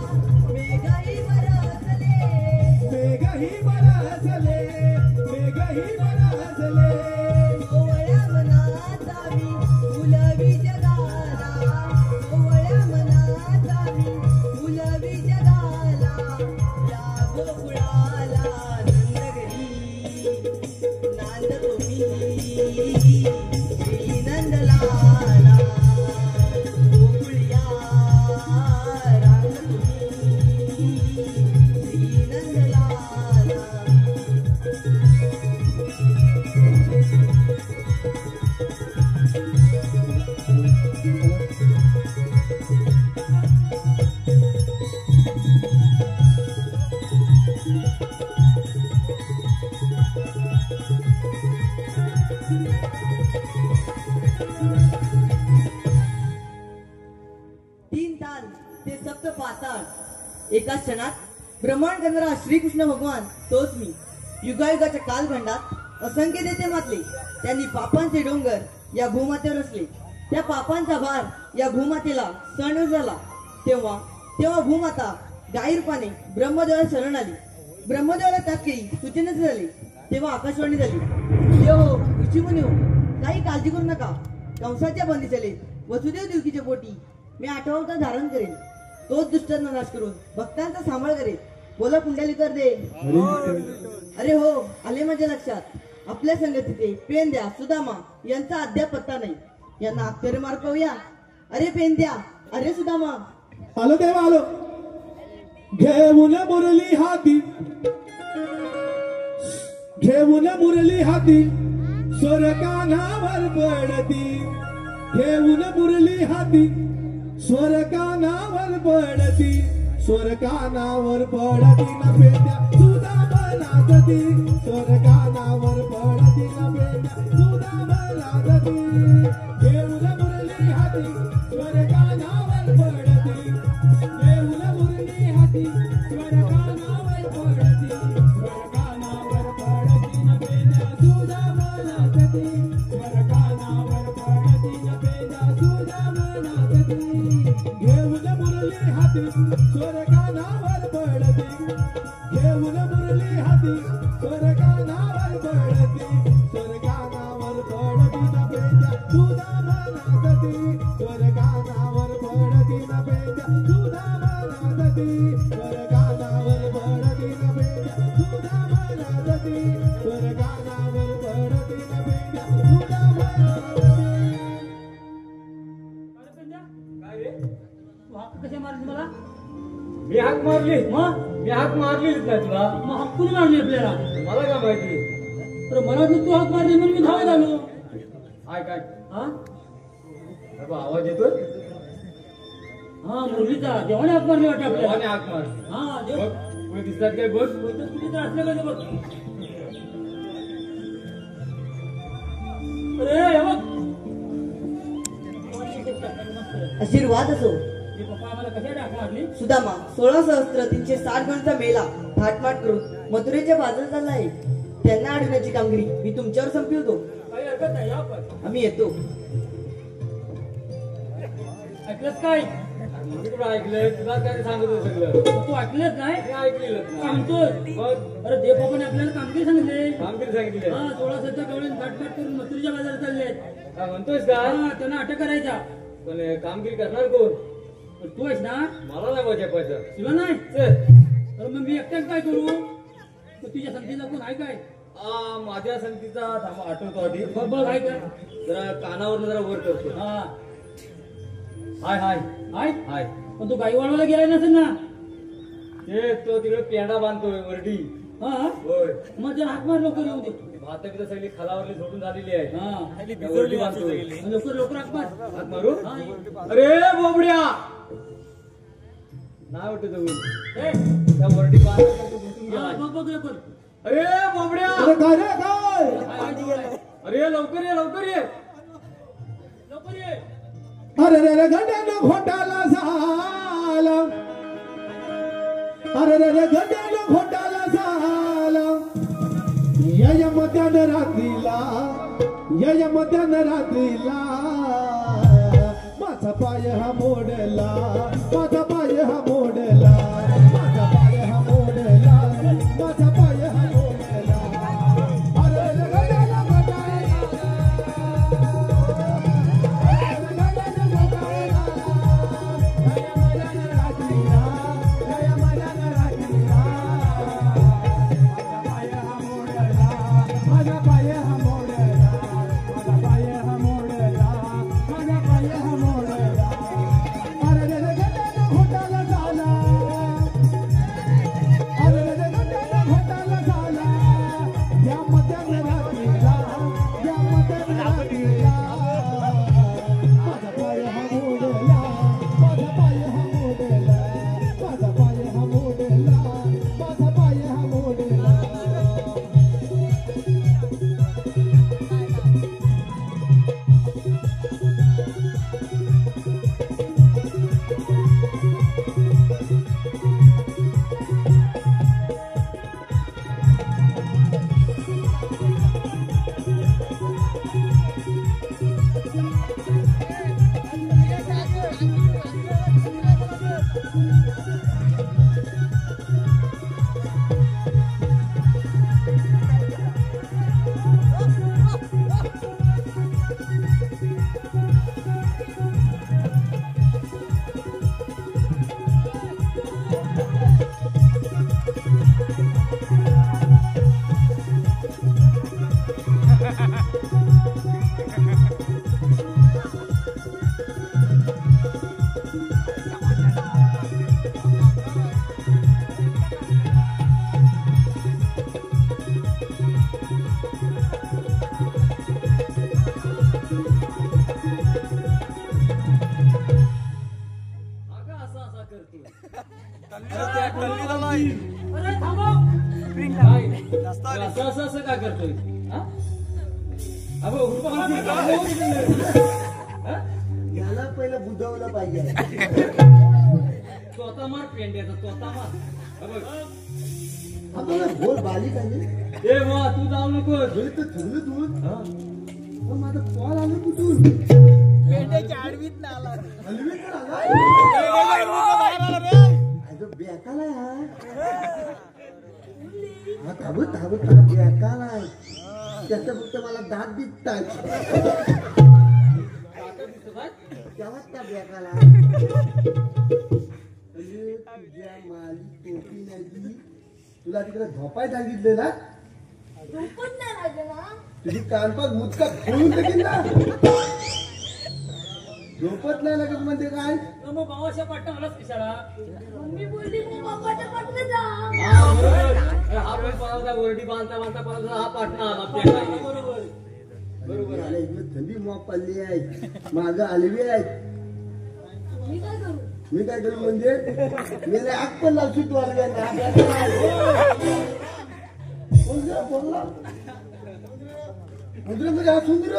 मेघही बरसले मेघही बरसले मेघही बरसले ओवळ्या मनाचा मी फुलवी जगाला ओवळ्या मनाचा मी फुलवी जगाला या गोकुळाला नंदगरी नांदतो मी श्री नंदलाला गोकुळिया रांगतो मी श्री नंदलाला तीन ताल ते सप्त पाताळ एका क्षणात भ्रमण करणारा श्रीकृष्ण भगवान तोच मी युगायुगाच्या कालखंडात असंख्य देते मातले त्यांनी पापांचे डोंगर या भूमातेवर रचले त्या पापांचा भार या भूमातेला सहन झाला तेव्हा भूमाता गायीरूपाने ब्रह्मदेवाला शरण आली ब्रह्मदेवाला तात्काळी सूचनेच झाली तेव्हा आकाशवाणी झाली देव ऋषीमुनी हो काही काळजी करू नका कंसाच्या बंदी चले वसुदेव देवकीच्या पोटी मी 8वा अवतार धारण करेन तोच दुष्टांना नाश करून भक्तांचा सांभाळ करेन बोला पुंडलिकर दे अरे हो आले माझ्या लक्षात आपल्या संगतीचे पेंद्या सुदामा यांचा अद्याप पत्ता नाही यांना अक्षरे मार पाहूया अरे पेंद्या अरे सुदामा आलो देवा आलो घेऊन मुरली हाती घेऊन मुरली हाती स्वर कानावर पडती घेऊन मुरली हाती स्वर कानावर पडती स्वर कानावर पडती न पेट्या सुदा बनाती स्वर कानावर पडती न पेट्या सुदा बनाती घेऊन मुरली हाती स्वर कानावर पडती घेऊन मुरली हाती स्वर कानावर पडती स्वर कानावर पडती न पेट्या सुदा बनाती स्वर कानावर पडती न पेट्या सुदा बनाती घेऊन मुरली हाती स्वर कानावर पडती घेऊन मुरली हाती स्वर कानावर पडती स्वर कानावर पडती न पेट्या सुदा बनाती स्वर कानावर पडती न पेट्या सुदा बनाती स्वर कानावर पडती न पेट्या सुदा बनाती स्वर कानावर मला मी हाक मारली मग मी हाक मारलीच नाही तुला मग हक्कून मारली आपल्याला मला काय माहिती तर मला वाटलं तू हाक मारली म्हणून मी धावत आलो काय काय हा बाबा आवाज येतोय हा मुरलीचा देवाने हाक मारली वाटते देवाने आपल्याला हाक मारली हा देव बघ पुढे दिसतात काय बघ कोणतं कुठे तर असलं का ते बघ अरे हे बघ आशीर्वाद असो हे पप्पा आम्हाला कशा हाक मारली सुदामा 16,360 गणचा मेला थाटमाट करून मथुरेच्या बाजारात चालला आहे त्यांना अडवण्याची कामगिरी मी तुमच्यावर संपवतो काही हरकत नाही या पण आम्ही येतो ऐकलंच काय मी कुठं ऐकलंय तुला काय सांगत होतं सगळं तू ऐकलंच नाही मी ऐकलेलं नाही सांगतोय मग अरे देव बाबाने आपल्याला कामगिरी सांगितले कामगिरी सांगितली हा 16 गवळीन थाटमाट करून मथुरेच्या बाजारात चालले काय म्हणतोयस का हा त्यांना अटक करायच्या पण कामगिरी करणार कोण पण तू आहेस ना मला नाही पाहिजे पैसा तुला नाही चल. तर मग मी एकट्याच काय करू तर तुझ्या संगतीचा कोण आहे काय माझ्या संगतीचा थांबा आठवतो आधी बघ बघ आहे काय जरा कानावर जरा वर करतो हा हाय हाय आहे हाय पण तू गाई वाढवायला गेलाय नसेल ना ते तो तिकडे पेंडा बांधतोय वरडी हा होय मग जरा हाक मार लवकर येऊ दे भात बित सगळी खालावरली झोडून झालेली आहे हा त्या वरडी बांधतोय लवकर लवकर हाक मार हात मारू हा अरे बोबड्या नाही वाटत जाऊन ए, त्या वरडी बांधतो गुंतून हा, गेलाय बघ बघ लवकर अरे बोबड्या अरे काय रे काय आहे, आहे, जवळ आहे. अरे लवकर ये लवकर ये लवकर ये अरे रे रे गड्यानं घोटाला झाला अरे रे रे गड्यानं घोटाला झाला या मध्यान रात्रीला माझा पाय हा मोडला माझा पाय हा मोडला माझा पाय हा मोडला माझा पाय हा मोडला अरे रे गड्यानं अरे थांबव असं असं असं काय करतोय हा? अबे, हुडकं मारती. याला पहिलं बुजवलं पाहिजे तोता मार पेंड्याचा तोता मार अबे, आपल्याला बोल बाली पाहिजे ए वा तू जाऊ नको घरी तर ठेवलं तू हा. मग माझा कॉल आला कुठून हलवीत तर आला अगं, बेकाला आहे हा थांबत थांबत हा बेकाला आहे त्याचं फक्त मला दात दिसतात तेव्हाच त्या बेकाला आहे. अरे, तुझ्या माली टोपी नाही दिली. तुला तिकडे झोपाय सांगितलं ना तुझी कानपाक मुचका खोलून टाकीन ना झोपत नाही लागत म्हणते काय मग भावाच्या पाटणा आलाच कशाला मम्मी बोलली मग बाप्पाच्या पाठनं जा. हा बरोबर हा पण परवता वरडी बांधता बांधता परत हा पाटणा आला बरोबर बरोबर आला इकडे थंडी मॉप पडली आहे माग आलवी आहे मी काय करू? मी काय करू म्हणजे मेरे आग पण लावशी तू आलवी बोलला म्हणजे हा सुंदर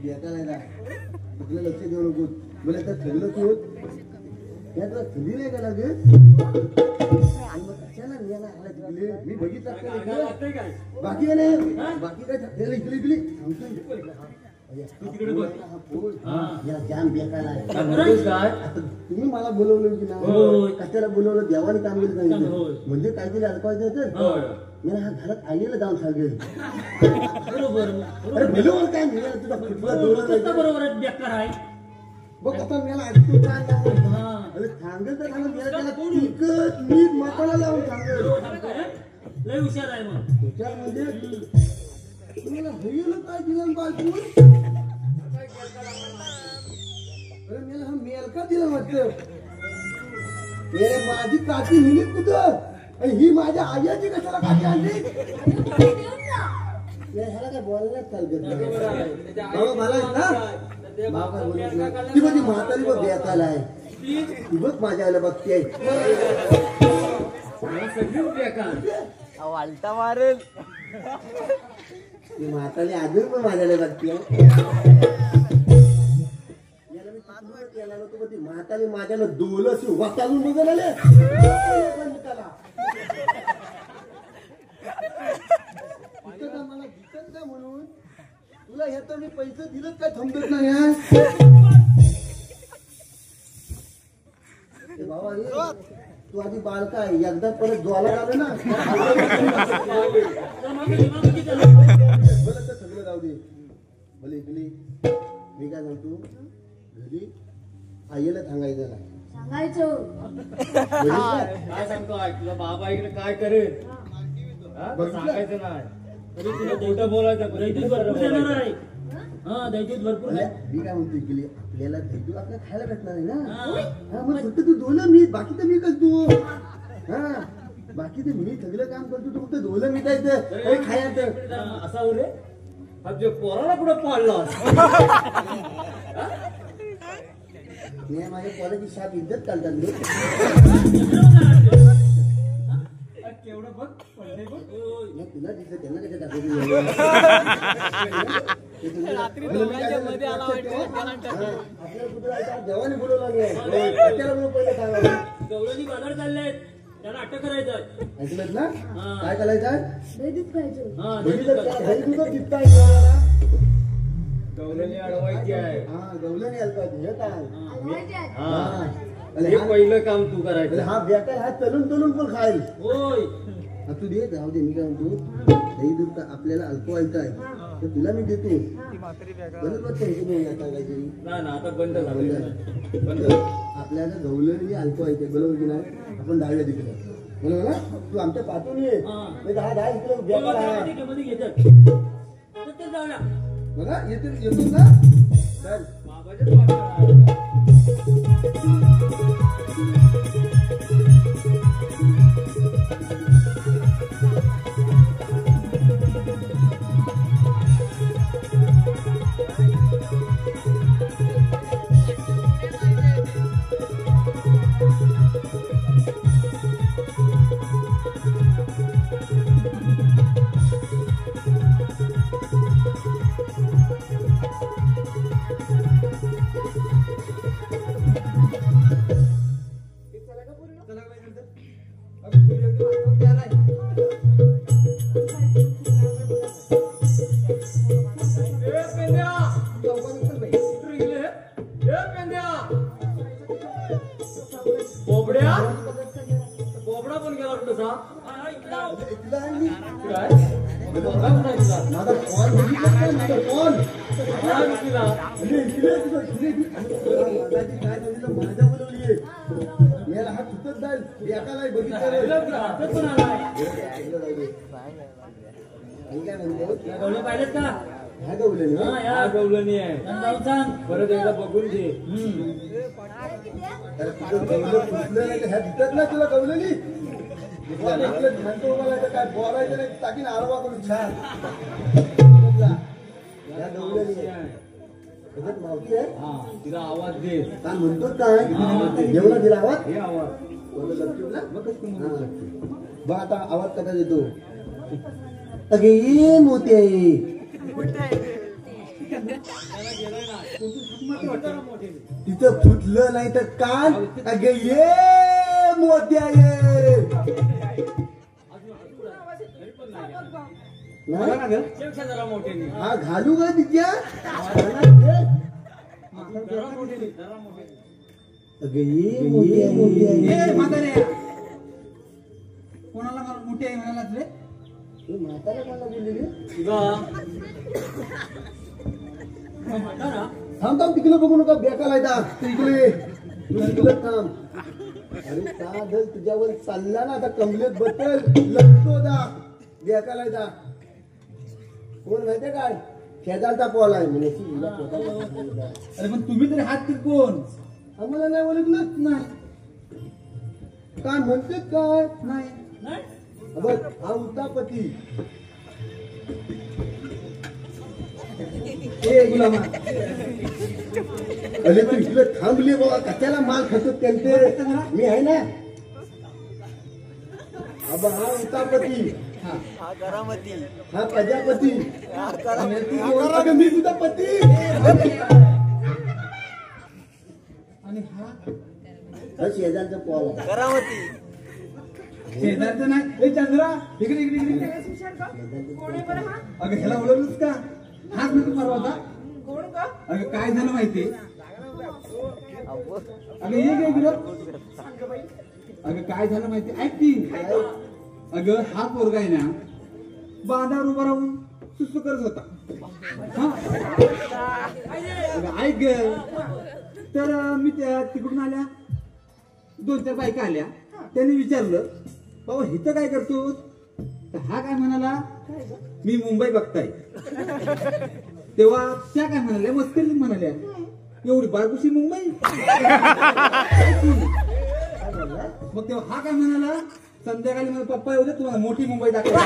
येता नाही ना तुला लक्ष देऊ नको बोले तर ठरलं तू यात थंडी नाही का लागेल आणि मग कशाला याला आला तिकडे मी बघितलं काय बाकी नाही बाकी काय त्याला इकडे इकडे जाम बेकार आहे तुम्ही मला बोलवलं की नाही कशाला बोलवलं देवाने काम केलं सांगितलं म्हणजे काहीतरी अडकवायचं मला हा घरात आईला जाऊन सांगेल अरे बोलवलं काय मिळालं तुला बरोबर आहे बेकार आहे बघ आता मला ऐकतो काय अरे सांगेल तर सांगेल त्याला तिखट मीठ मसाला लावून सांगेल लय हुशार आहे मग हुशार म्हणजे तुम्हाला हरियाला काय दिलं बायकून अरे मला हा मेलका दिला वाटतं मेरे माझी काठी निघत कुठं ही माझ्या आईची कशाला काठी आणली ह्याला काय बोलायला चालत बाबा मला बाबा बोलत ती माझी म्हातारी बघ बेताला आहे ती बघ माझ्या आईला बघते वालटा मारेल ती म्हातारी अजून पण माझ्याला बघते याला नको ती म्हातारी माझ्याला डोलं अशी वाचालून बघायला आले मला दिसत का म्हणून तुला ह्यात मी पैसे दिलं काय थांबत नाही बाबा तू आधी बाळका आहे एकदा परत ज्वाला आलं ना बरं तर सगळं राहू दे भले इकली मी काय सांगतो घरी आईला सांगायचं नाही काय सांगतो तुला बाबा इकडे काय करेल सांगायचं नाही तरी तुला खोटं बोलायचं दैतूत भरपूर येणार आहे हा दैतूत भरपूर आहे मी काय म्हणतो इकली आपल्याला दैतूत आपल्याला खायला भेटणार आहे ना हा मग फक्त तू दोन मी बाकी तर मी करतो हा बाकी तर मी सगळं काम करतो तू फक्त दोन मिटायचं खायचं असा हो रे जो पोराला पुढे पाडला मी माझ्या पोराची शाप इज्जत काढतात मी केवढं बघ पडले बघ तुला दिसलं त्यांना कसं देवाने बोलवला पहिले सांगा गवळणी बाजार चालले त्याला अटक करायचं ऐकलं ना काय करायचं गवळणी अडवायची आहे हा गवळणी अडवायची हे पहिलं काम तू करायचं हा बेकार हा तलून पण खाईल होय तू दे जाऊ दे मी काय म्हणतो दही दूध आपल्याला अल्प व्हायचं आहे तर तुला मी देतो बरोबर नाही ना आता बंद झालं बंद आपल्याला गवळणी अल्प व्हायचं बरोबर की नाही आपण 10 तिकडे बरोबर ना तू आमच्या पाठवून ये 10 इकडे बेकार आहे मध्ये घेतात जाऊया बघा येतो ना चल बाबाच्या बोबडा पण गेला कुठं मेला हात सुटत जाईल एकाला बघितलं पाहिलेत का ह्या गवलं ना हा या गवलनी आहे जाऊन सांग. परत एकदा बघून घे अरे तुझं गवलं फुटलं नाही तर ह्या दिसत ना तुला गवलनी म्हणतो मला काय बोलायचं नाही टाकीन आरवा करून छान ह्या गवलनी त्याच्यात मावती आहे हा तिला आवाज दे काय म्हणतो काय जेवणा दिला आवाज हे आवाज बघ आता आवाज कसा देतो अगे ये मोती आहे तिचं फुटलं नाही तर कान अगे ये मोती आहे नाही? जरा मोठे हा घालू का तिच्या अगे ये मोती आहे म्हातारे कोणाला मोठी आहे म्हणाला रे म्हातारा कोणाला बोलली रे थांब थांब तिकडे बघू नका बेकाला येतात तिकडे तिकडे थांब अरे का जर तुझ्यावर चालला ना आता कमलेत बसल लगतो दा बेकाला येता कोण माहितीये काय शेजारचा पॉल आहे म्हणे अरे पण तुम्ही तरी हात कोण आम्हाला नाही ओळखलंच नाही काय म्हणते काय नाही बघ हा उतापती गुलामा अरे तू इकडे थांबली बाबा कशाला माल खातो त्यांचे मी आहे ना अबा हा उतापती हा प्रजापती आणि तू कोण? अगं मी तुझा पती आणि हा शेजारचा पॉल आहे शेजारचं नाही ए चंद्रा इकडे इकडे इकडे अगं ह्याला ओळखलंच का हाच मी परवा होता अगं काय झालं माहिती अगं ये गे इकडं अगं काय झालं माहिती ऐक की अगं हा पोरगा आहे ना बांधावर उभा राहून सुसू करत होता हा अगं ऐक ग तर मी त्या तिकडून आल्या 2-4 बायका आल्या त्यांनी विचारलं बाबा हिथं काय करतो तर हा काय म्हणाला मी मुंबई बघताय तेव्हा त्या काय म्हणाल्या मस्करी म्हणाल्या एवढी बारकुशी मुंबई मग तेव्हा हा काय म्हणाला संध्याकाळी मला पप्पा येऊ दे तुम्हाला मोठी मुंबई दाखव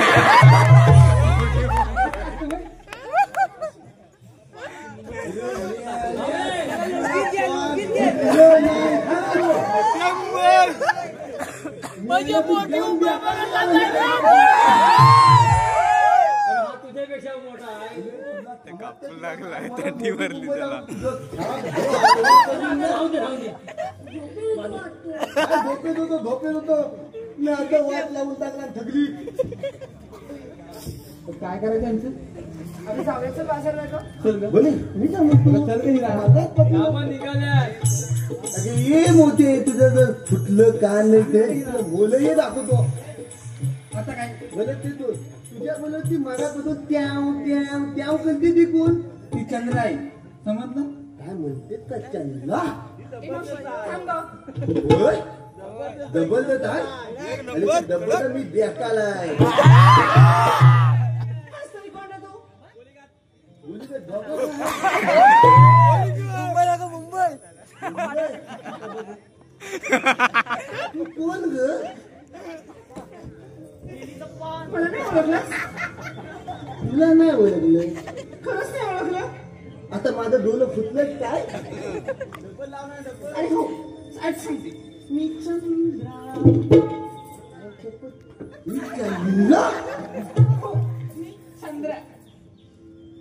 हा तुझ्यापेक्षा मोठा आहे लागलाय थंडी भरली त्याला झोपेत होतो मी आता वाट लावून टाकला ठगली काय करायचं आमचं आम्ही जाऊयाचं बाजार नाही का चल ग. बोले मी काय म्हणतो चल ग हिरा. कामं निघाल्या अगे ये मोठे तुझं जर फुटलं कान नाही ते बोलही दाखवतो आता काय बोलत ते तू तुझ्या बोलत ती मगापासून त्याव त्याव त्याव करते ती कोण ती चंद्र आहे समजलं काय म्हणते का चंद्रा थांब गं. होय डबल तर काय आणि डबल तर मी बेकालाय तुम्ही कोण आहे तू बोली का डबल तू कोण ग मला नाही ओळखलं तुला नाही ओळखलं खरंच नाही ओळखलं आता माझं डोलं फुटलं काय अरे हो आज सांगते मी चंद्रा मी चंद्रा हो मी चंद्रा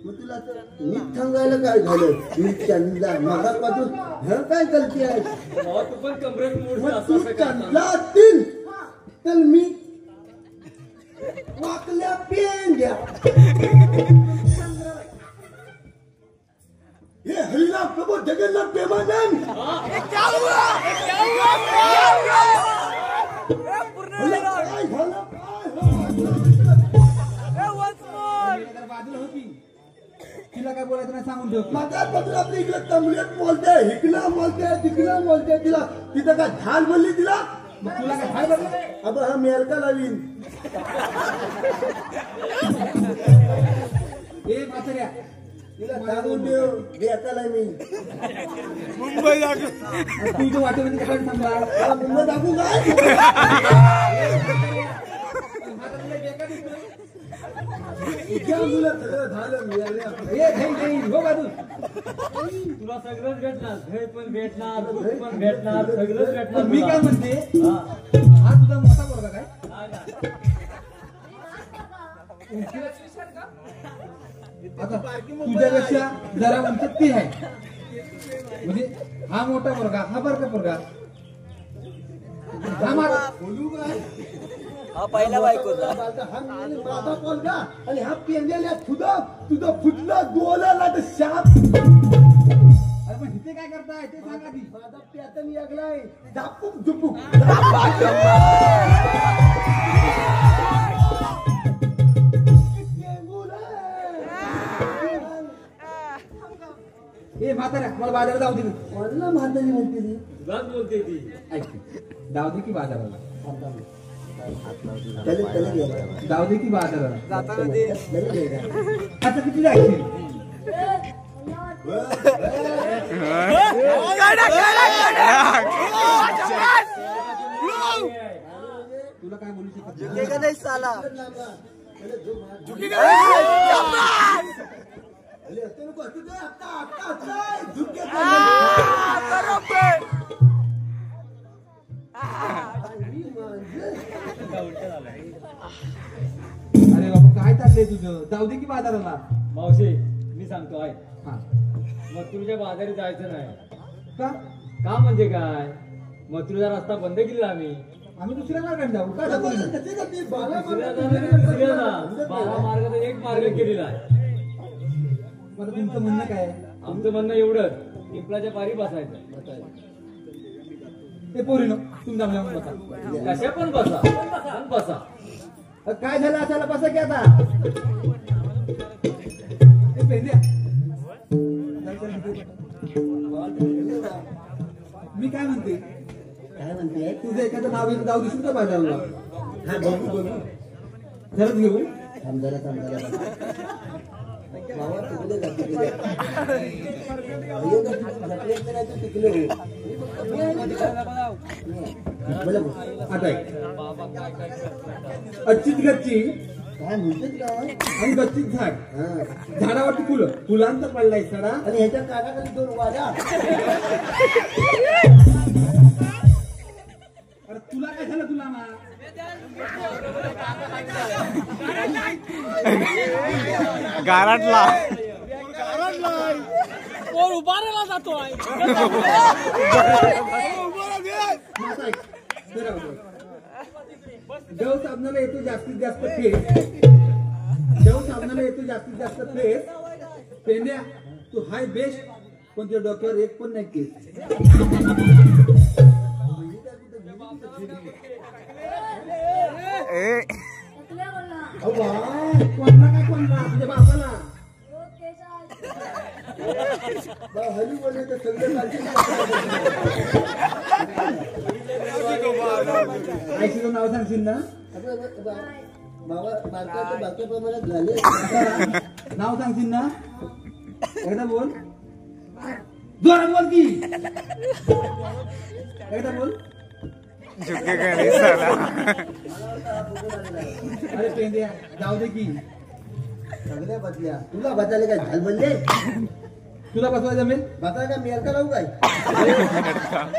मग तुला आता नीट सांगायला काय झालं मी चंद्रा मगापासून हे काय करते आहे भावा, तू पण कमरेत मोड मग असं तू असं करता. चंद्रा असतील तर मी वाकल्या पेन घ्या हे हरिनाम प्रभू जगन्नाथ प्रेमानंद काय झालं बाजूला होती तिला काय बोलायचं नाही सांगून ठेव माझ्या पत्र आपल्या इकडे तमलेट बोलते हिकला बोलते तिकडं बोलते तिला तिथं काय झाल बोलली तिला मग तुला काय फाय बघ अब हा मेलका लावीन ए म्हाताऱ्या तिला दाबून देऊ बेताला मी मुंबई दाखव तू इथे वाटेमध्ये काय थांबला मला मुंबई दाखवू काय इतक्या मुलं सगळं झालं मिळाले हो बाजू तुला सगळंच भेटणार घर पण भेटणार दूध पण भेटणार सगळंच भेटणार मी काय तुला. म्हणते हा. हा तुझा मोठा पोरगा काय आता तुझ्यापेक्षा जरा उंच ती आहे म्हणजे हा मोठा पोरगा हा बारका पोरगा हा माझा बोलू काय हा पहिला बायकोचा हा माझा पोरगा आणि हा पेंद्याला तुझं फुटलं डोलाला तर शाप अरे पण इथे काय करताय ते सांगा ती माझा प्यातन लागलाय झापूक झुपूक ए म्हाताऱ्या मला बाजारात जाऊ दे मला म्हातारी म्हणते ती तुलाच बोलते ती ऐक जाऊ दे की बाजाराला त्याला गेला जाऊ दे की बाजाराला त्याला गेला आता किती जायची तुला काय बोलू शकत नाही. साला अरे बाबा काय चाललंय तुझं जाऊ दे की बाजाराला मावशी मी सांगतो आहे हा मथुरच्या बाजारी जायचं नाही का का म्हणजे काय मथुरचा रस्ता बंद केलेला आम्ही आम्ही दुसऱ्या मार्गाने जाऊ का जाऊ दे? बारा मार्गाचा एक मार्ग केलेला आहे मला तुमचं म्हणणं काय आहे? आमचं म्हणणं एवढंच पिंपळाच्या पारी बसायचं ते पोरीनो तुम्ही जमल्या बसा कशा पण बसा पण बसा काय झालं असायला बसा की आता ए, पेंड्या. मी काय म्हणते काय म्हणते तुझं एखादं नाव येतं जाऊ दिसून का बाजाराला हा बघू बघू खरंच घेऊ समजायला मावा तिकडे जाते तिकडे आता ऐक. अच्छीच गच्ची काय म्हणतात काय आणि गच्चीत झाड हा झाडावरती फुलं फुलांचा पडलाय सडा आणि ह्याच्या कानाखाली 2 वाजा अरे तुला काय झालं तुला ना गारटला आता ऐक. जव साबणाला येतो जास्तीत जास्त फेस पेंड्या तू हाय बेस्ट पण तुझ्या डोक्यावर एक पण नाही केस कोणला काय कोणला तुझ्या बापाला हली बोलले तर सगळं आईशीचं नाव सांगशील ना बाबा बारक्या प्रमाणात झाले नाव सांगशील ना एकदा बोल जोरात बोल की एकदा बोल झुके गणेश झाला अरे पेंड्या जाऊ दे की सगळ्या बदल्या तुला बदलायला काय झाल म्हणले तुला बसवायला जमेल बदलायला का मेरका लावू काय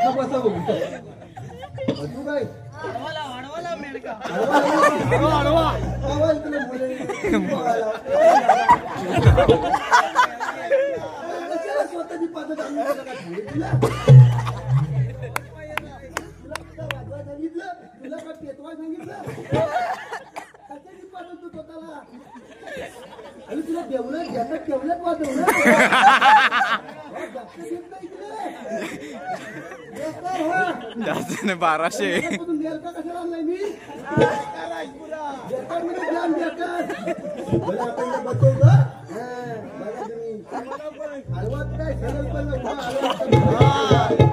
मग बसवा बघू तू काय स्वतःची पद्धत सांगितलं तुला काय पेटवाय सांगितलं कशाची पद्धत तू स्वतःला आणि तुला देवलं ज्याचं ठेवलं वाजवलं जास्त घेत नाही जास्त नाही 1200 बेलका कशाला आणलाय मी बेकारमध्ये जाम बेकार बरं आपण बसवलं बघा तुम्ही हलवत काय सरळ पण हलवत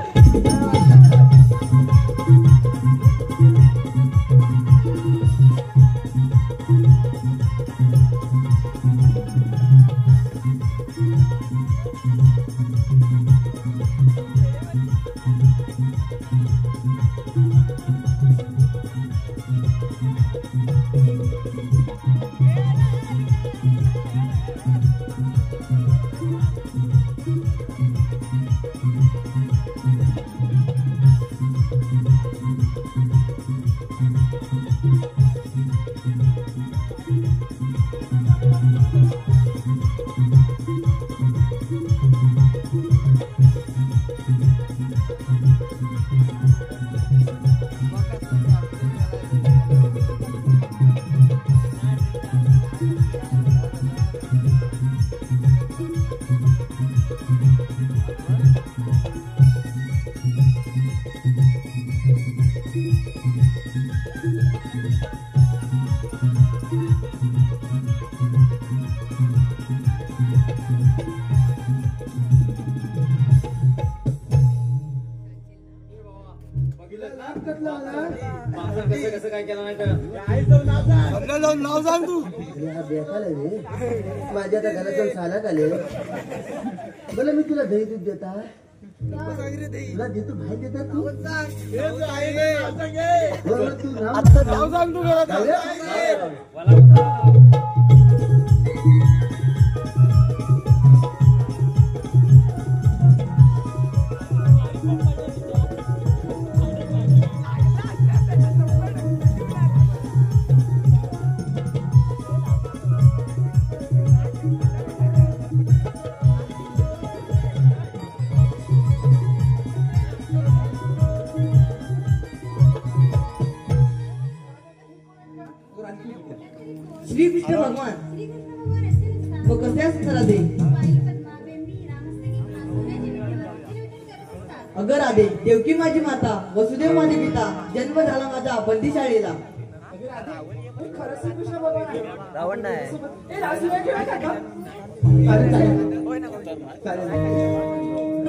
कसं काय केलं नाही तर नाव सांग तू हा बेकार आहे रे. माझ्या आता घरात जाऊन सालात आले. बोला मी तुला दही दूध देता तुला देतो भाई देतात तू तू नाव सांग तू घरात श्रीकृष्ण भगवान मग कसे असतात राधे? अगं राधे, देवकी माझी माता, वसुदेव माझे पिता, जन्म झाला माझा बंदीशाळेला. खरं श्रीकृष्ण भगवान आहे. रावण नाही ए, राजूला ठेवा काका. चालेल चालेल चालेल